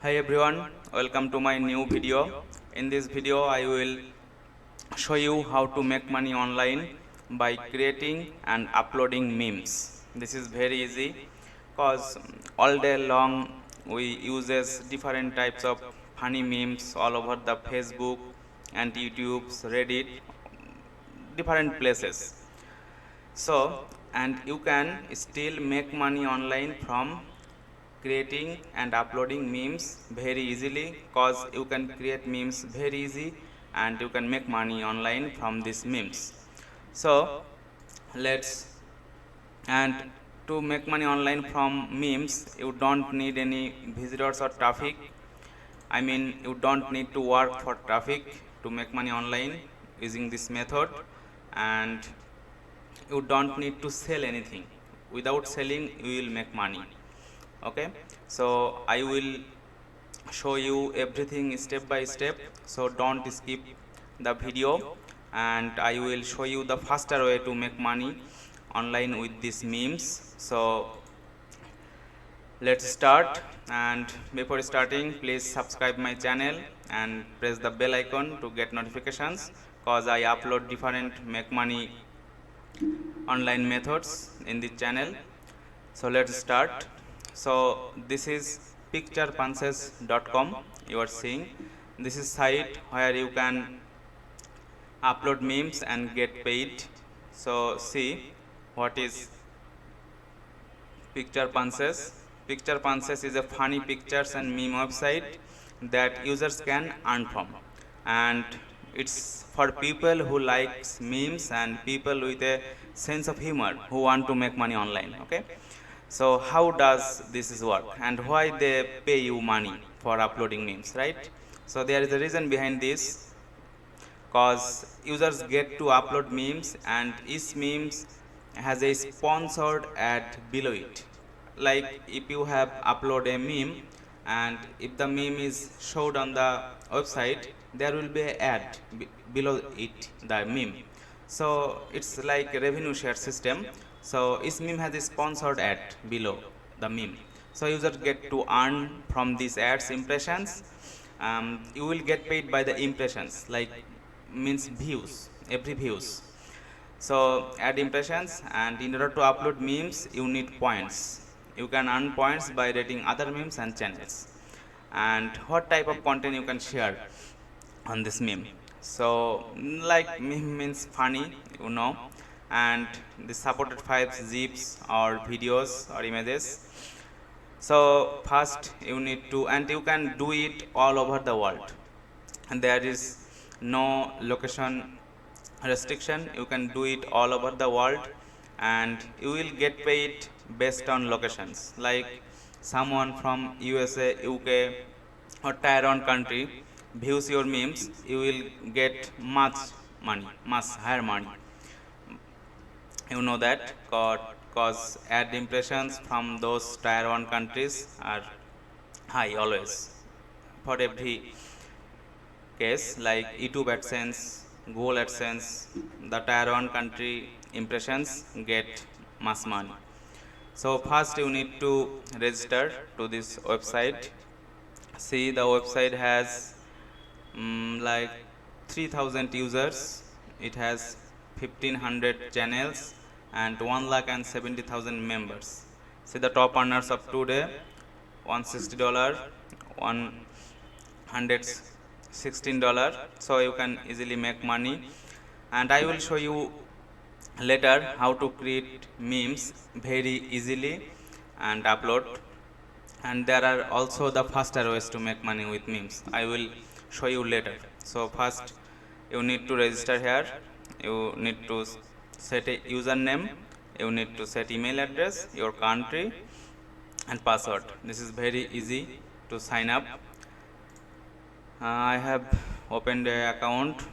Hi everyone, welcome to my new video. In this video I will show you how to make money online by creating and uploading memes. This is very easy cause all day long we uses different types of funny memes all over the Facebook and YouTube's Reddit, different places. So, and you can still make money online from creating and uploading memes very easily cause you can create memes very easy and you can make money online from these memes. So let's and to make money online from memes you don't need any visitors or traffic. I mean you don't need to work for traffic to make money online using this method, and you don't need to sell anything. Without selling you will make money. Okay, so I will show you everything step by step, so don't skip the video, and I will show you the faster way to make money online with these memes. So let's start, and before starting please subscribe my channel and press the bell icon to get notifications cause I upload different make money online methods in this channel. So let's start. So this is PicturePunches.com. You are seeing this is site where you can upload memes and get paid. So see what is PicturePunches. PicturePunches is a funny pictures and meme website that users can earn from, and it's for people who likes memes and people with a sense of humor who want to make money online. Okay, so how does this is work and why they pay you money for uploading memes, right? So there is a reason behind this, cause users get to upload memes and each memes has a sponsored ad below it. Like if you have upload a meme and if the meme is showed on the website, there will be an ad below it, the meme. So it's like a revenue share system. So each meme has a sponsored ad below the meme, so users get to earn from these ads impressions. You will get paid by the impressions, like means views, every views. So add impressions, and in order to upload memes you need points. You can earn points by rating other memes and channels, and what type of content you can share on this meme. So like meme means funny, and the supported files zips or videos or images. So first you need to, and you can do it all over the world, and there is no location restriction. You can do it all over the world, and you will get paid based on locations. Like someone from USA, UK or tier 1 country views your memes, you will get much money, much higher money. You know that cause ad impressions from those tier 1 countries are high always for every case. Like YouTube AdSense, Google AdSense, the tier 1 country impressions get much money. So first you need to register to this website. See, the website has like 3000 users. It has 1500 channels and 1,70,000 members. See the top earners of today: $160, $116. So you can easily make money, and I will show you later how to create memes very easily and upload. And there are also the faster ways to make money with memes. I will show you later. So first you need to register here. You need to set a username, you need to set email address, your country and password. This is very easy to sign up. I have opened a account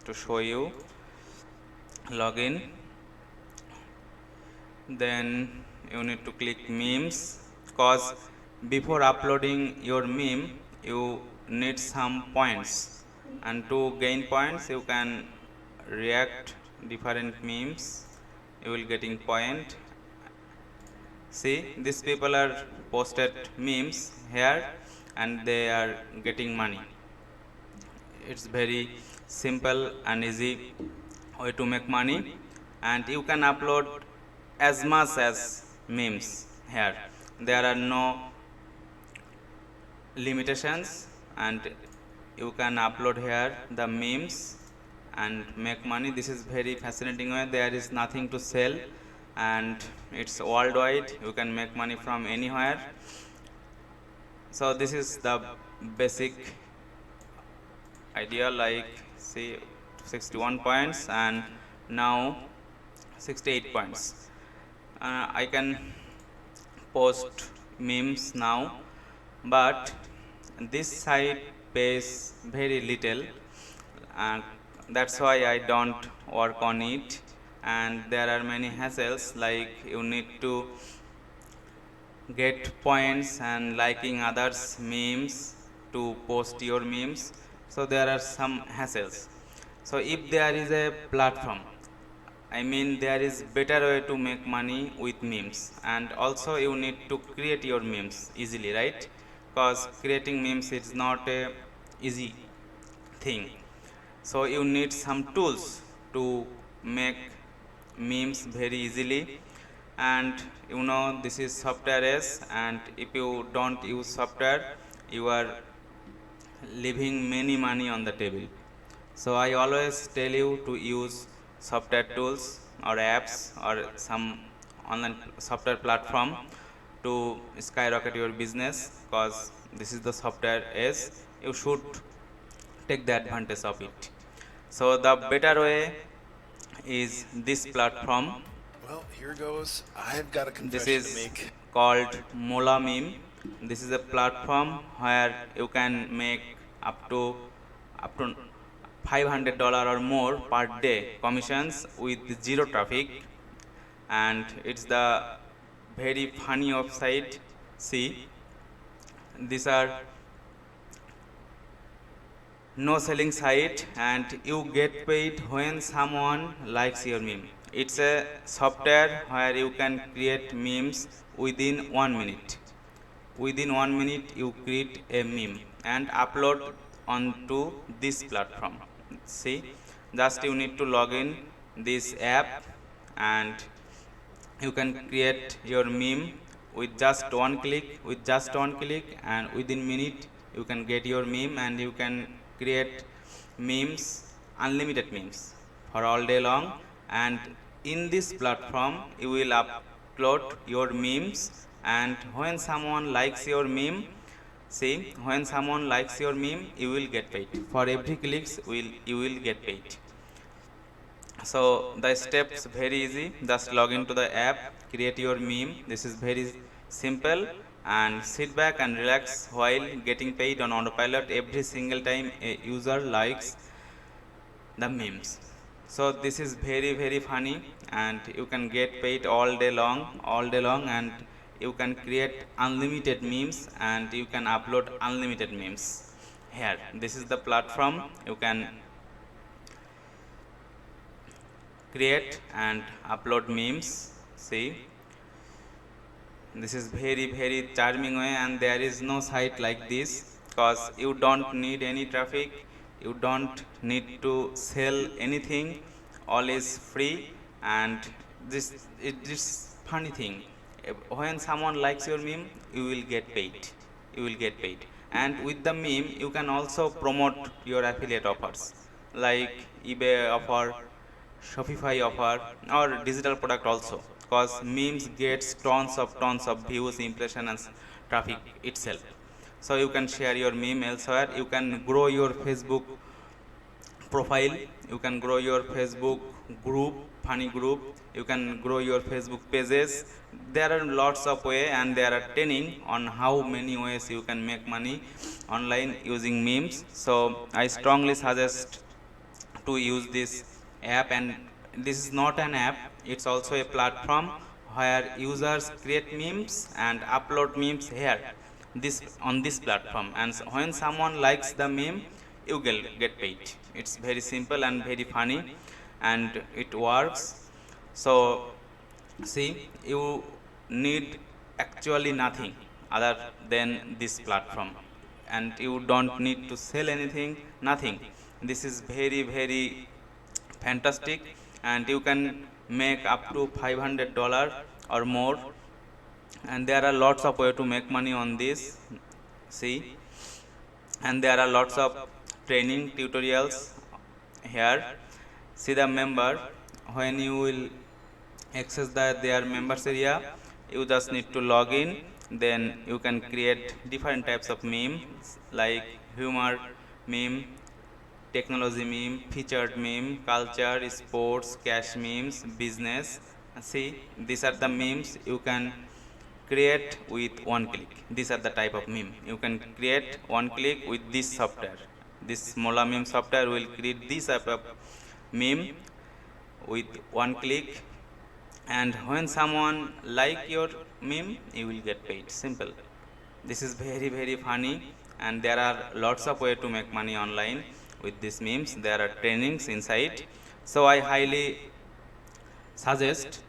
to show you. Login, then you need to click memes, cause before uploading your meme you need some points, and to gain points you can react different memes, you will getting point. See, these people are posted memes here, and they are getting money. It's very simple and easy way to make money, and you can upload as much as memes here. There are no limitations, and you can upload here the memes and make money. This is very fascinating way. There is nothing to sell, and it's worldwide. You can make money from anywhere. So this is the basic idea. Like, see, 61 points and now 68 points. I can post memes now, but this site pays very little, and that's why I don't work on it. And there are many hassles, like you need to get points and liking others memes to post your memes. So there are some hassles. So if there is a platform, I mean, there is better way to make money with memes, and also you need to create your memes easily, right? Because creating memes is not a easy thing. So you need some tools to make memes very easily. And you know, this is software S, and if you don't use software, you are leaving many money on the table. So I always tell you to use software tools or apps or some online software platform to skyrocket your business, because this is the software S. You should take the advantage of it. So the better way is this platform. Well, here goes. I've got a This confession is to make. called MoolaMeme. This is a platform where you can make up to $500 or more per day commissions with zero traffic, and it's the very funny website. See, these are no selling site, and you get paid when someone likes your meme. It's a software where you can create memes within 1 minute. Within 1 minute you create a meme and upload onto this platform. See, just you need to log in this app, and you can create your meme with just one click, and within minute you can get your meme, and you can create memes, unlimited memes for all day long. And in this platform you will upload your memes, and when someone likes your meme, see, when someone likes your meme, you will get paid. For every clicks you will get paid. So the steps very easy. Just log into the app, create your meme. This is very simple, and sit back and relax while getting paid on autopilot every single time a user likes the memes. So this is very funny, and you can get paid all day long, and you can create unlimited memes, and you can upload unlimited memes here. This is the platform. You can create and upload memes. See, this is very charming way, and there is no site like this, because you don't need any traffic, you don't need to sell anything, all is free. And this funny thing, when someone likes your meme, you will get paid. And with the meme you can also promote your affiliate offers, like eBay offer, Shopify offer, or digital product also, because memes gets tons of views, impression, and traffic itself. So you can share your meme elsewhere. You can grow your Facebook profile, you can grow your Facebook group, funny group, you can grow your Facebook pages. There are lots of way, and there are training on how many ways you can make money online using memes. So I strongly suggest to use this app. And this is not an app, it's also a platform where users create memes and upload memes here, this on this platform. And when someone likes the meme, you get paid. It's very simple and very funny, and it works. So see, you need actually nothing other than this platform. and you don't need to sell anything, nothing. This is very fantastic, and you can make up to $500 or more, and there are lots of way to make money on this. See, and there are lots of training tutorials here. See the member. When you will access their members area, you just need to log in. Then you can create different types of memes like humor meme, technology meme, featured meme, culture, sports, cash memes, business. See, these are the memes you can create with one click. These are the type of meme you can create one click with this software. This MoolaMeme software will create this type of meme with one click, and when someone like your meme, you will get paid. Simple. This is very funny, and there are lots of way to make money online with these memes. There are trainings inside, so I highly suggest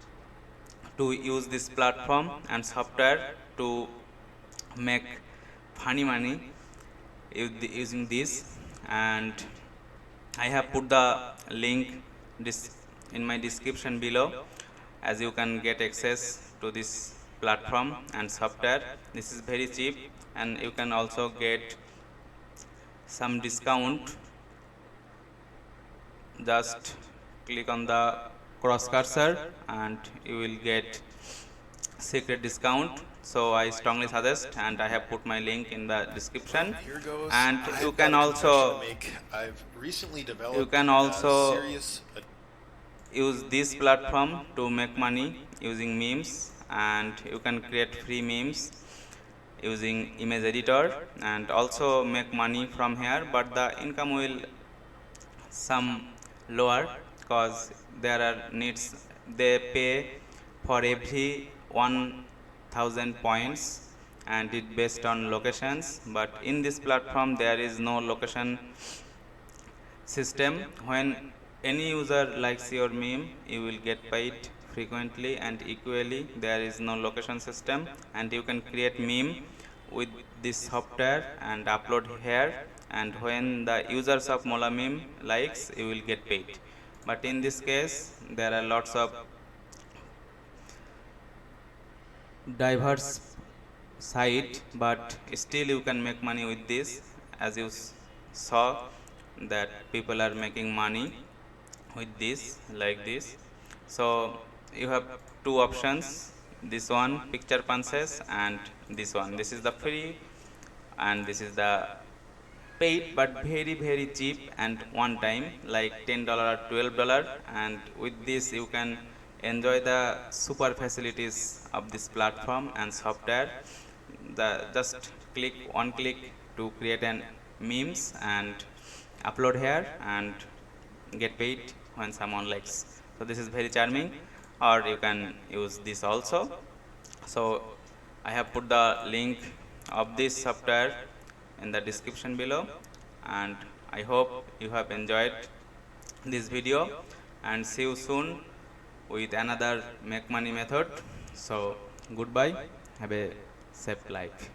to use this platform and software to make funny money using this. And I have put the link in my description below, as you can get access to this platform and software. This is very cheap, and you can also get some discount. Just click on the cross cursor and you will get secret discount. So I strongly suggest, and I have put my link in the description. Here goes. And you I've can got a also confession to make. I've recently developed serious use this platform to make money using memes, and you can create free memes using image editor and also make money from here. But the income will some lower, because there are needs. They pay for every 1000 points, and it based on locations. But in this platform there is no location system. When any user likes your meme, you will get paid frequently and equally. There is no location system, and you can create meme with this software and upload here, and when the users of MoolaMeme likes, you will get paid. But in this case, there are lots of diverse site, but still you can make money with this. As you saw that people are making money with this like this. So you have two options, this one PicturePunches and this one. This is the free, and this is the paid, but very cheap and one time, like $10 or $12. And with this you can enjoy the super facilities of this platform and software. Just click one click to create an memes and upload here and get paid when someone likes. So this is very charming. Or you can use this also. So I have put the link of this software in the description below, and I hope you have enjoyed this video, and see you soon with another make money method. So goodbye, have a safe life.